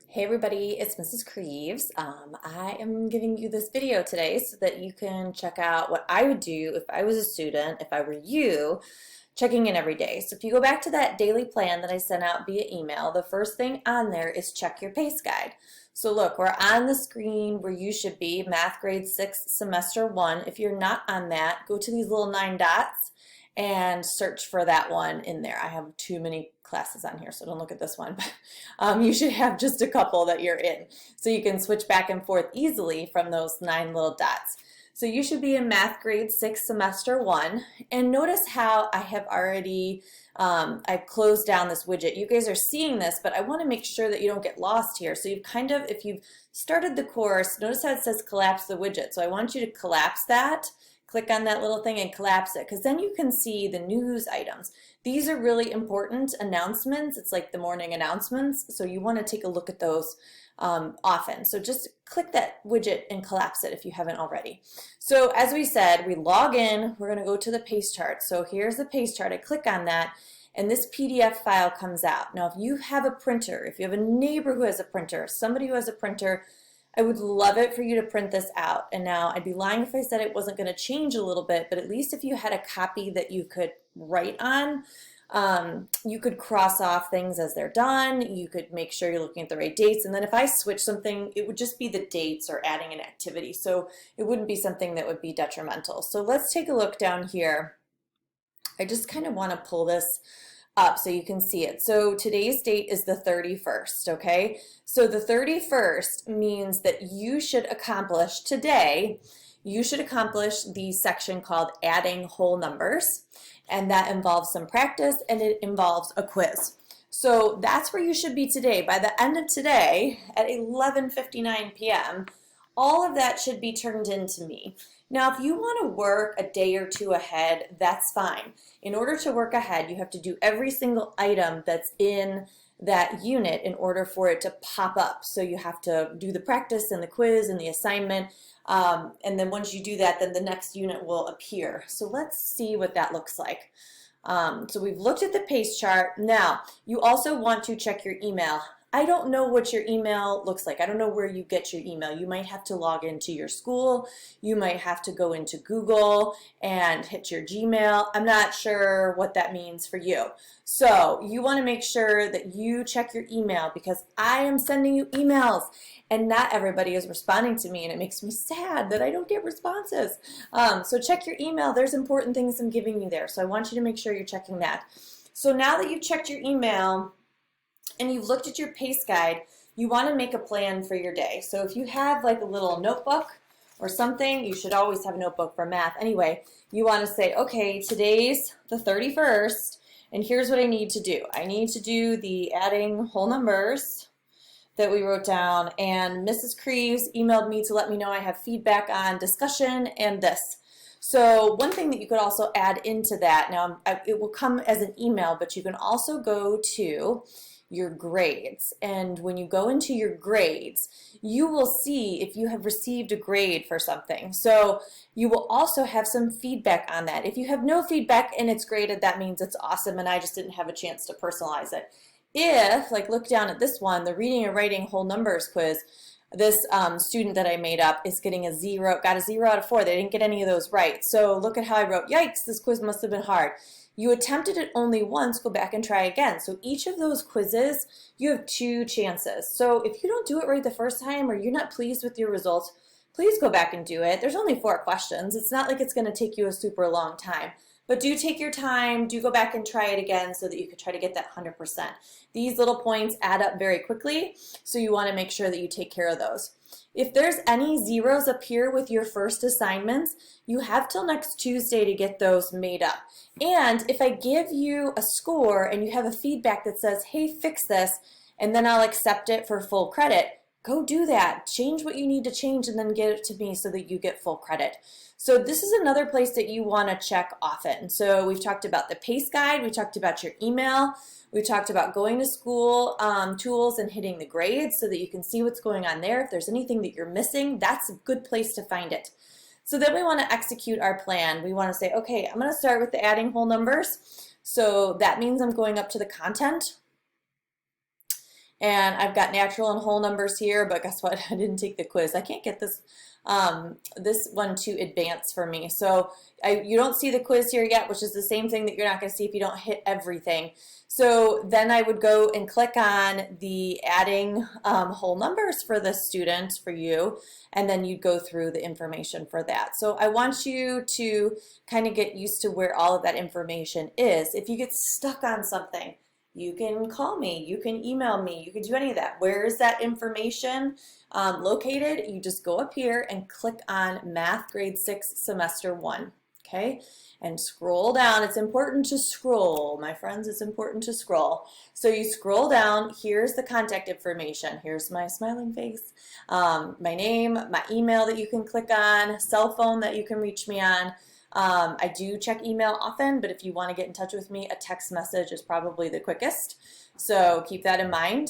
Hey everybody, it's Mrs. Creeves. I am giving you this video today so that you can check out what I would do if I was a student, if I were you, checking in every day. So if you go back to that daily plan that I sent out via email, the first thing on there is check your PACE guide. So look, we're on the screen where you should be, Math Grade 6, Semester 1. If you're not on that, go to these little 9 dots and search for that one in there. I have too many classes on here, so don't look at this one, but you should have just a couple that you're in. So you can switch back and forth easily from those 9 little dots. So you should be in Math Grade 6, Semester 1, and notice how I have already, I've closed down this widget. You guys are seeing this, but I want to make sure that you don't get lost here. So you've kind of, if you've started the course, notice how it says collapse the widget. So I want you to collapse that. Click on that little thing and collapse it, because then you can see the news items. These are really important announcements. It's like the morning announcements, so you want to take a look at those often. So just click that widget and collapse it if you haven't already. So as we said, we log in, we're going to go to the PACE chart. So here's the PACE chart. I click on that, and this PDF file comes out. Now if you have a printer, if you have a neighbor who has a printer, somebody who has a printer, I would love it for you to print this out. And now I'd be lying if I said it wasn't going to change a little bit, but at least if you had a copy that you could write on, you could cross off things as they're done. You could make sure you're looking at the right dates. And then if I switch something, it would just be the dates or adding an activity. So it wouldn't be something that would be detrimental. So let's take a look down here. I just kind of want to pull this up so you can see it. So today's date is the 31st, okay? So the 31st means that you should accomplish today, you should accomplish the section called adding whole numbers, and that involves some practice and it involves a quiz. So that's where you should be today. By the end of today at 11:59 p.m., all of that should be turned into me. Now, if you want to work a day or two ahead, that's fine. In order to work ahead, you have to do every single item that's in that unit in order for it to pop up. So you have to do the practice and the quiz and the assignment. And then once you do that, then the next unit will appear. So let's see what that looks like. So we've looked at the PACE chart. Now, you also want to check your email. I don't know what your email looks like. I don't know where you get your email. You might have to log into your school. You might have to go into Google and hit your Gmail. I'm not sure what that means for you. So you want to make sure that you check your email, because I am sending you emails and not everybody is responding to me, and it makes me sad that I don't get responses. So check your email. There's important things I'm giving you there. So I want you to make sure you're checking that. So now that you've checked your email, and you've looked at your PACE guide, you want to make a plan for your day. So if you have like a little notebook or something, you should always have a notebook for math. Anyway, you want to say, okay, today's the 31st, and here's what I need to do. I need to do the adding whole numbers that we wrote down, and Mrs. Creeves emailed me to let me know I have feedback on discussion and this. So one thing that you could also add into that, now it will come as an email, but you can also go to your grades. And when you go into your grades, you will see if you have received a grade for something. So you will also have some feedback on that. If you have no feedback and it's graded, that means it's awesome and I just didn't have a chance to personalize it. If, like, look down at this one, the reading and writing whole numbers quiz, this student that I made up is getting got a 0 out of 4. They didn't get any of those right. So look at how I wrote, yikes, this quiz must have been hard. You attempted it only once, go back and try again. So each of those quizzes, you have 2 chances. So if you don't do it right the first time, or you're not pleased with your results, please go back and do it. There's only 4 questions. It's not like it's going to take you a super long time. But do take your time, do go back and try it again so that you can try to get that 100%. These little points add up very quickly, so you want to make sure that you take care of those. If there's any zeros up here with your first assignments, you have till next Tuesday to get those made up. And if I give you a score and you have a feedback that says, hey, fix this, and then I'll accept it for full credit, go do that. Change what you need to change and then get it to me so that you get full credit. So this is another place that you want to check often. So we've talked about the PACE guide, we talked about your email, we talked about going to school tools and hitting the grades so that you can see what's going on there. If there's anything that you're missing, that's a good place to find it. So then we want to execute our plan. We want to say, okay, I'm going to start with the adding whole numbers. So that means I'm going up to the content. And I've got natural and whole numbers here, but guess what? I didn't take the quiz. I can't get this one to advance for me. So you don't see the quiz here yet, which is the same thing that you're not going to see if you don't hit everything. So then I would go and click on the adding whole numbers for the student, for you, and then you'd go through the information for that. So I want you to kind of get used to where all of that information is. If you get stuck on something, you can call me, you can email me, you can do any of that. Where is that information located? You just go up here and click on Math Grade 6 Semester 1, okay? And scroll down. It's important to scroll, my friends, it's important to scroll. So you scroll down, here's the contact information. Here's my smiling face, my name, my email that you can click on, cell phone that you can reach me on. I do check email often, but if you want to get in touch with me, a text message is probably the quickest. So keep that in mind.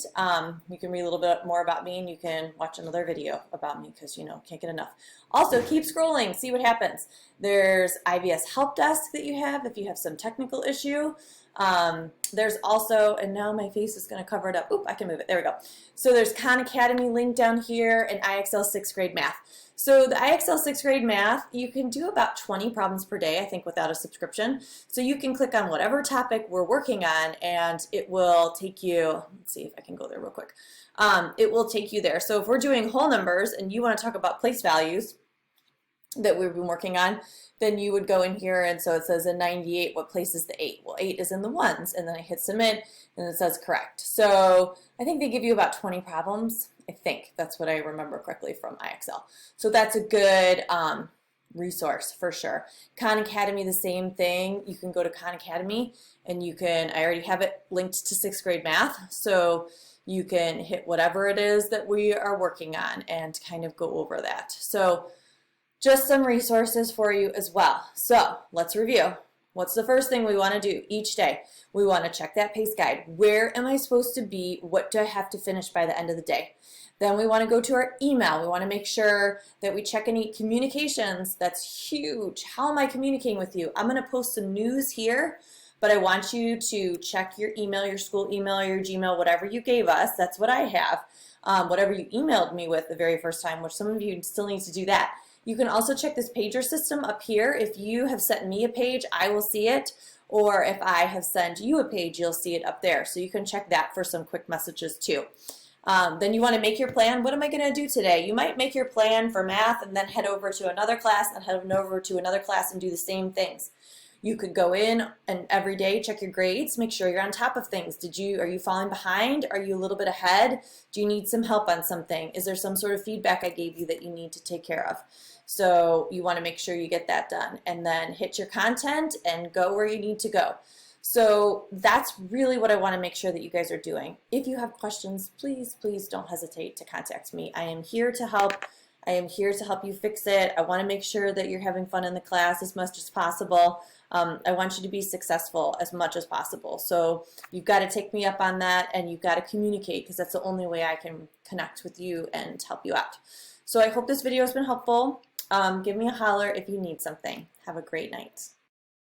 You can read a little bit more about me, and you can watch another video about me because, you know, can't get enough. Also, keep scrolling, see what happens. There's IVS Help Desk that you have if you have some technical issue. There's also, and now my face is going to cover it up. Oop, I can move it. There we go. So there's Khan Academy link down here and IXL 6th grade math. So the IXL 6th grade math, you can do about 20 problems per day, I think, without a subscription. So you can click on whatever topic we're working on, and it will take you, let's see if I can go there real quick. It will take you there. So if we're doing whole numbers and you want to talk about place values that we've been working on, then you would go in here, and so it says in 98, what place is the 8? Well, 8 is in the ones, and then I hit submit, and it says correct. So I think they give you about 20 problems. I think that's what I remember correctly from IXL. So that's a good resource for sure. Khan Academy, the same thing. You can go to Khan Academy, and you can, I already have it linked to 6th grade math, so you can hit whatever it is that we are working on and kind of go over that. So just some resources for you as well. So let's review. What's the first thing we want to do each day? We want to check that pace guide. Where am I supposed to be? What do I have to finish by the end of the day? Then we want to go to our email. We want to make sure that we check any communications. That's huge. How am I communicating with you? I'm going to post some news here, but I want you to check your email, your school email, your Gmail, whatever you gave us. That's what I have. Whatever you emailed me with the very first time, which some of you still need to do that. You can also check this pager system up here. If you have sent me a page, I will see it. Or if I have sent you a page, you'll see it up there. So you can check that for some quick messages too. Then you want to make your plan. What am I going to do today? You might make your plan for math and then head over to another class and head over to another class and do the same things. You could go in and every day check your grades, make sure you're on top of things. Are you falling behind? Are you a little bit ahead? Do you need some help on something? Is there some sort of feedback I gave you that you need to take care of? So you want to make sure you get that done, and then hit your content and go where you need to go. So that's really what I want to make sure that you guys are doing. If you have questions, please, please don't hesitate to contact me. I am here to help. I am here to help you fix it. I want to make sure that you're having fun in the class as much as possible. I want you to be successful as much as possible. So you've got to take me up on that, and you've got to communicate, because that's the only way I can connect with you and help you out. So I hope this video has been helpful. Give me a holler if you need something. Have a great night.